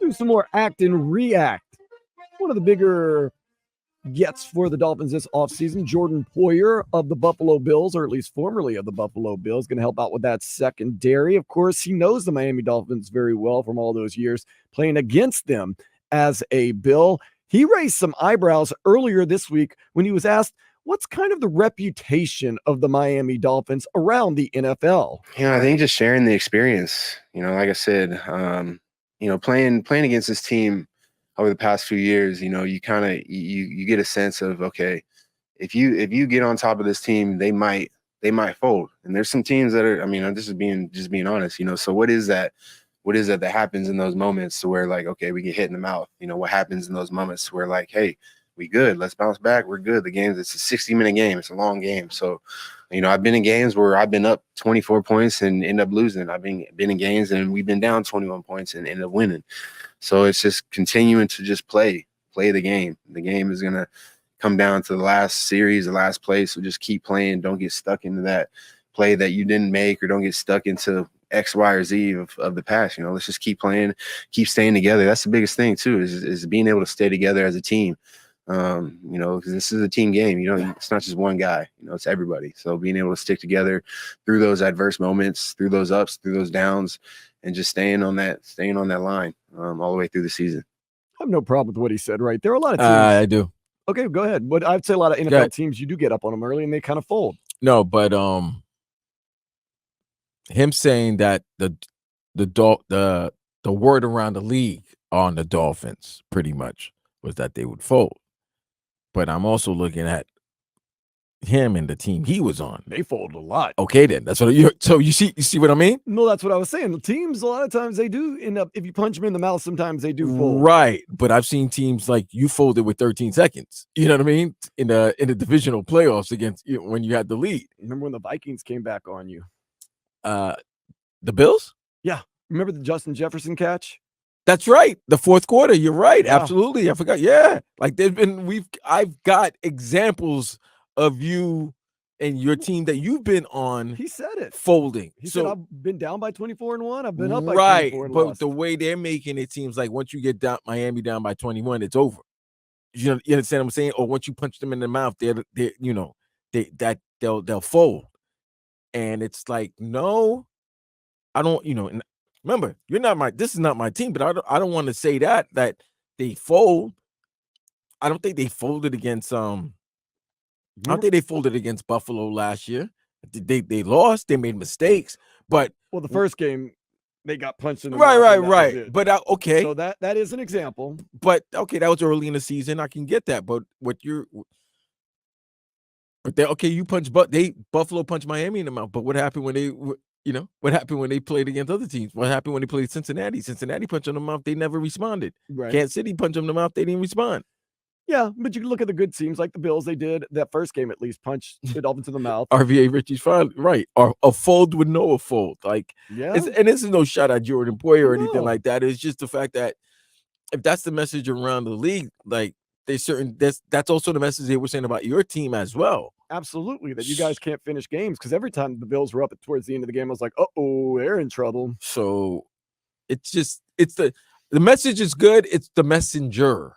do some more act and react. One of the bigger gets for the Dolphins this offseason, Jordan Poyer of the Buffalo Bills, or at least formerly of the Buffalo Bills, going to help out with that secondary. Of course, he knows the Miami Dolphins very well from all those years playing against them as a Bill. He raised some eyebrows earlier this week when he was asked, what's kind of the reputation of the Miami Dolphins around the NFL? I think just sharing the experience, like I said, playing against this team over the past few years, you kind of you get a sense of, okay, if you get on top of this team, they might fold. And there's some teams that are, this is being honest, so what is that that happens in those moments to where, like, okay, we get hit in the mouth, what happens in those moments where, like, hey, we good, let's bounce back, we're good. The it's a 60-minute game, it's a long game. So I've been in games where I've been up 24 points and end up losing. I've been in games and we've been down 21 points and end up winning. So it's just continuing to just play the game. The game is going to come down to the last series, the last play. So just keep playing. Don't get stuck into that play that you didn't make, or don't get stuck into X, Y, or Z of the past. Let's just keep playing, keep staying together. That's the biggest thing too, is being able to stay together as a team. Because this is a team game. It's not just one guy, it's everybody. So being able to stick together through those adverse moments, through those ups, through those downs, and just staying on that line all the way through the season. I have no problem with what he said, right? There are a lot of teams. I do. Okay, go ahead. But I'd say a lot of NFL teams, you do get up on them early and they kind of fold. No, but him saying that the word around the league on the Dolphins pretty much was that they would fold. But I'm also looking at him and the team he was on. They fold a lot. Okay, then that's what so you see what I mean? No, that's what I was saying. The teams, a lot of times they do end up, if you punch them in the mouth, sometimes they do fold. Right. But I've seen teams like you folded with 13 seconds. You know what I mean? In the divisional playoffs against when you had the lead. Remember when the Vikings came back on you? The Bills? Yeah. Remember the Justin Jefferson catch? That's right. The fourth quarter. You're right. Yeah. Absolutely. I forgot. Yeah. Like I've got examples of you and your team that you've been on. He said it. Folding. He said, I've been down by 24-1. I've been up by 24 and but lost. The way they're making it seems like once you get down Miami down by 21, it's over. You understand what I'm saying? Or once you punch them in the mouth, they'll fold. And it's like, no, I don't, and remember, this is not my team, but I don't want to say that they fold. I don't think they folded against I don't think they folded against Buffalo last year. They lost, they made mistakes, but the first game they got punched in the right. mouth. But okay. So that is an example. But okay, that was early in the season. I can get that. But you punch Buffalo punched Miami in the mouth. But what happened when they what happened when they played against other teams? What happened when they played Cincinnati? Cincinnati punched them in the mouth. They never responded. Right. Kansas City punched them in the mouth. They didn't respond. Yeah, but you can look at the good teams like the Bills. They did that first game at least, punched the Dolphins in the mouth. RVA Richie's fine, right? Or a fold with no fold. Like, yeah. And this is no shot at Jordan Poyer or anything like that. It's just the fact that if that's the message around the league, like that's also the message they were saying about your team as well. Absolutely, that you guys can't finish games, because every time the Bills were up towards the end of the game, I was like, they're in trouble. So it's the message is good. It's the messenger.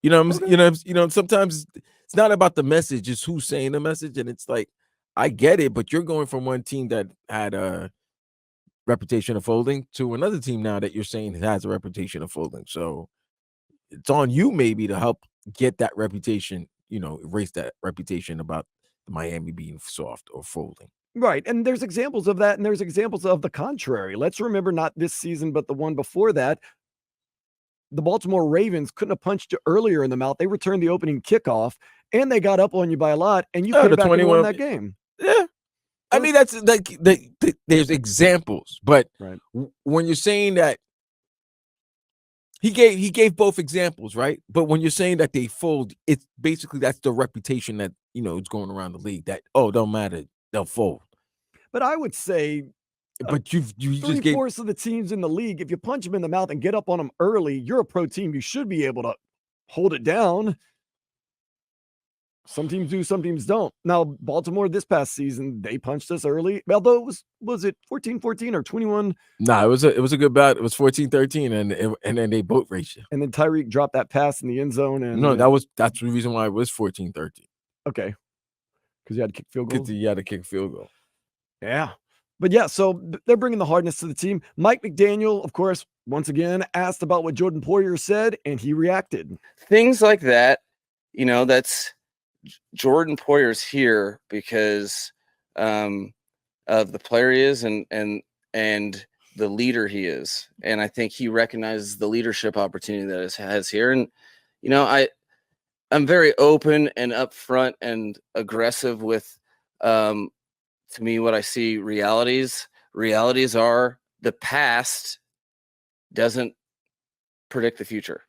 Sometimes it's not about the message, it's who's saying the message. And it's like, I get it, but you're going from one team that had a reputation of folding to another team now that you're saying has a reputation of folding. So it's on you maybe to help get that reputation, erase that reputation about Miami being soft or folding. Right. And there's examples of that, and there's examples of the contrary. Let's remember, not this season, but the one before that. The Baltimore Ravens couldn't have punched you earlier in the mouth. They returned the opening kickoff, and they got up on you by a lot, and you came back and won that game. Yeah. I mean, that's like there's examples, but right. When you're saying that he gave both examples, right? But when you're saying that they fold, it's basically that's the reputation that it's going around the league that don't matter, they'll fold. But I would say, but you just gave 3/4 of the teams in the league, if you punch them in the mouth and get up on them early, you're a pro team. You should be able to hold it down. Some teams do, some teams don't. Now, Baltimore this past season, they punched us early. Although it was it 14-14 or 21? Nah, it was a good bat. It was 14-13, and then they boat raced you. And then Tyreek dropped that pass in the end zone. And No, that's the reason why it was 14-13. Okay. Because you had to kick field goals. Because you had to kick field goal. Yeah. But yeah, so they're bringing the hardness to the team. Mike McDaniel, of course, once again, asked about what Jodan Poyer said, and he reacted. Things like that, that's Jodan Poyer's here because of the player he is and the leader he is. And I think he recognizes the leadership opportunity that he has here. And, I'm very open and upfront and aggressive with, to me, what I see realities. Realities are the past doesn't predict the future.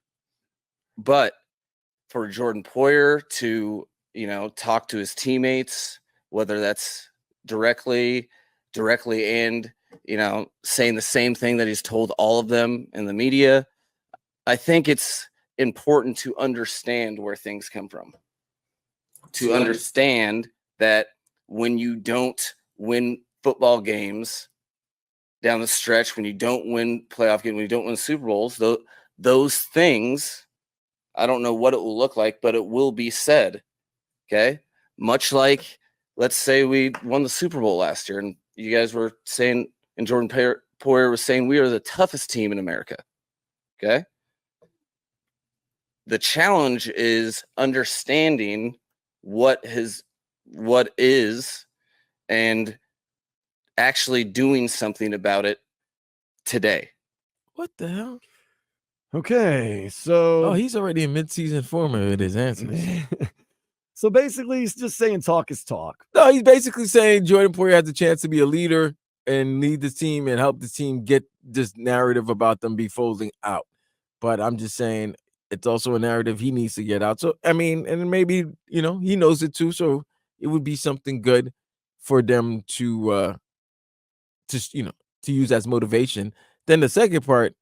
But for Jodan Poyer to, talk to his teammates, whether that's directly and, saying the same thing that he's told all of them in the media, I think it's important to understand where things come from. To understand that when you don't win football games down the stretch, when you don't win playoff games, when you don't win Super Bowls, those things, I don't know what it will look like, but it will be said. Okay. Much like, let's say we won the Super Bowl last year and you guys were saying, and Jodan Poyer was saying, we are the toughest team in America. Okay. The challenge is understanding what is and actually doing something about it today. What the hell? Okay, so he's already in mid-season form with his answers. So basically, he's just saying talk is talk. No, he's basically saying Jodan Poyer has a chance to be a leader and lead the team and help the team get this narrative about them be folding out. But I'm just saying it's also a narrative he needs to get out. So, I mean, and maybe, he knows it too. So it would be something good for them to use as motivation. Then the second part,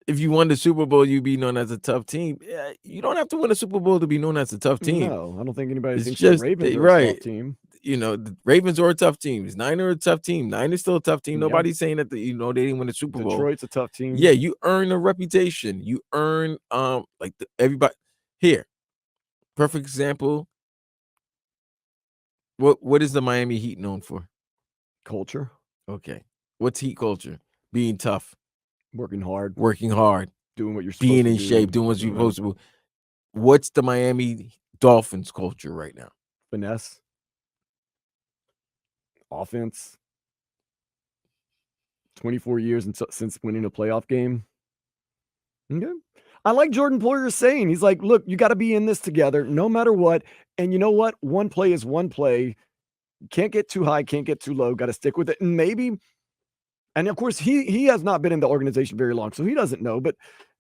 if you won the Super Bowl, you'd be known as a tough team. You don't have to win a Super Bowl to be known as a tough team. No, I don't think anybody It's thinks just the Ravens are a tough team. The Ravens are a tough team. Niners are a tough team. Niners still a tough team. Yep. Nobody's saying that they didn't win the Super Bowl. Detroit's a tough team. Yeah, you earn a reputation. You earn everybody here. Perfect example. What is the Miami Heat known for? Culture. Okay. What's Heat culture? Being tough. Working hard. Doing what you're supposed to do. Being in shape. Doing what you're supposed to do. What's the Miami Dolphins culture right now? Finesse. Offense. 24 years since winning a playoff game. Okay. I like Jodan Poyer saying, he's like, look, you got to be in this together no matter what. And you know what? One play is one play. Can't get too high, can't get too low. Got to stick with it. And maybe, and of course, he has not been in the organization very long, so he doesn't know, but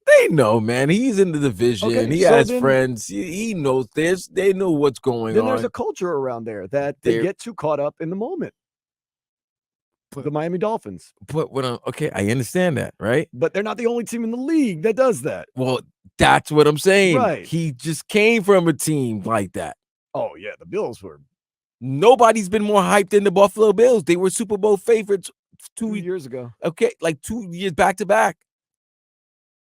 they know, man. He's in the division. Okay, he has friends. He knows this. They know what's going on. There's a culture around there that they get too caught up in the moment. The Miami Dolphins. But I understand that, right? But they're not the only team in the league that does that. Well, that's what I'm saying. Right. He just came from a team like that. Oh, yeah. The Bills were. Nobody's been more hyped than the Buffalo Bills. They were Super Bowl favorites 2 years ago. Okay, like 2 years back to back.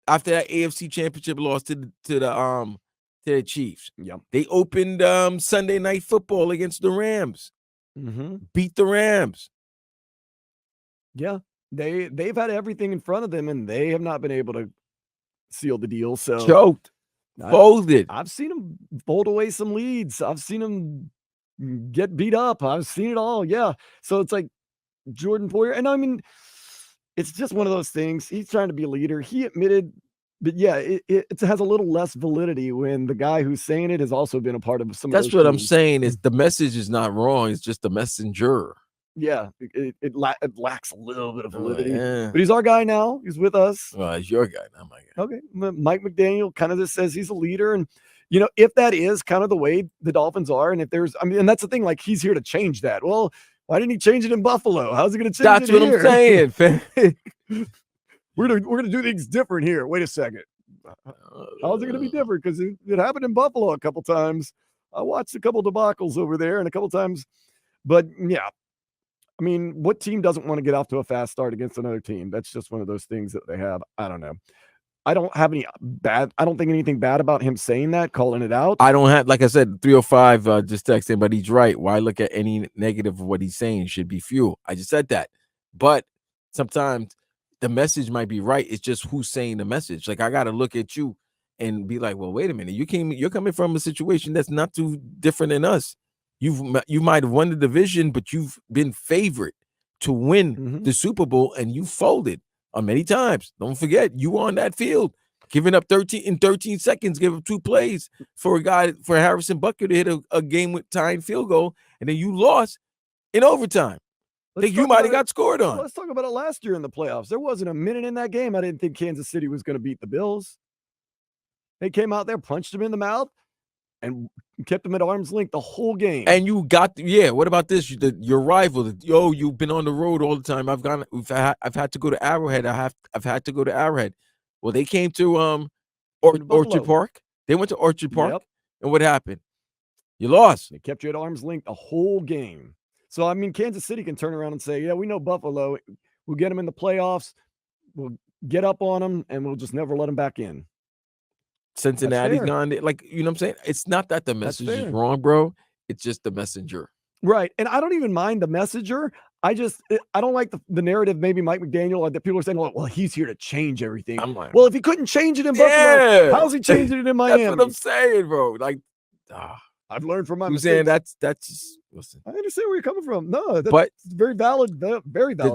After that AFC Championship loss to the Chiefs. Yep. They opened Sunday Night Football against the Rams. Mm-hmm. Beat the Rams. Yeah, they've had everything in front of them, and they have not been able to seal the deal. So choked, folded. I've seen them fold away some leads. I've seen them get beat up. I've seen it all. Yeah. So it's like Jodan Poyer, and I mean, it's just one of those things. He's trying to be a leader. He admitted, but yeah, it has a little less validity when the guy who's saying it has also been a part of some. That's what I'm saying. Is the message is not wrong. It's just the messenger. Yeah, it lacks a little bit of validity. Yeah. But he's our guy now. He's with us. Well, he's your guy, not my guy. Okay. Mike McDaniel kind of just says he's a leader. And, if that is kind of the way the Dolphins are, and if there's, and that's the thing, like he's here to change that. Well, why didn't he change it in Buffalo? How's he going to change it here? That's what I'm saying. We're gonna do things different here. Wait a second. How's it going to be different? Because it happened in Buffalo a couple times. I watched a couple debacles over there and a couple times. But, yeah, I mean, what team doesn't want to get off to a fast start against another team? That's just one of those things that they have. I don't know. I don't think anything bad about him saying that, calling it out. I don't have, like I said, 305 just texting, but he's right. Why look at any negative of what he's saying? Should be fuel. I just said that. But sometimes the message might be right. It's just who's saying the message. Like, I got to look at you and be like, well, wait a minute. You're coming from a situation that's not too different than us. You might have won the division, but you've been favored to win the Super Bowl, and you folded many times. Don't forget, you were on that field, giving up 13 seconds, give up 2 plays for Harrison Butker to hit a game with tying field goal, and then you lost in overtime. You might have got scored on. Let's talk about it last year in the playoffs. There wasn't a minute in that game I didn't think Kansas City was going to beat the Bills. They came out there, punched them in the mouth, and kept them at arm's length the whole game. And you got what about this? Your rival, you've been on the road all the time. I've had to go to Arrowhead. I've had to go to Arrowhead. Well, they came to Orchard Park. They went to Orchard Park, and what happened? You lost. They kept you at arm's length the whole game. So I mean, Kansas City can turn around and say, "Yeah, we know Buffalo. We'll get them in the playoffs. We'll get up on them, and we'll just never let them back in." Cincinnati's gone, like, you know what I'm saying? It's not that the message is wrong, bro. It's just the messenger. Right. And I don't even mind the messenger. I don't like the narrative, maybe Mike McDaniel, that people are saying, well, he's here to change everything. I'm like, well, if he couldn't change it in Buffalo, how's he changing it in Miami? That's what I'm saying, bro. Like, I've learned from my mistakes. Saying that's just, listen. I understand where you're coming from. No, that's very valid, very valid.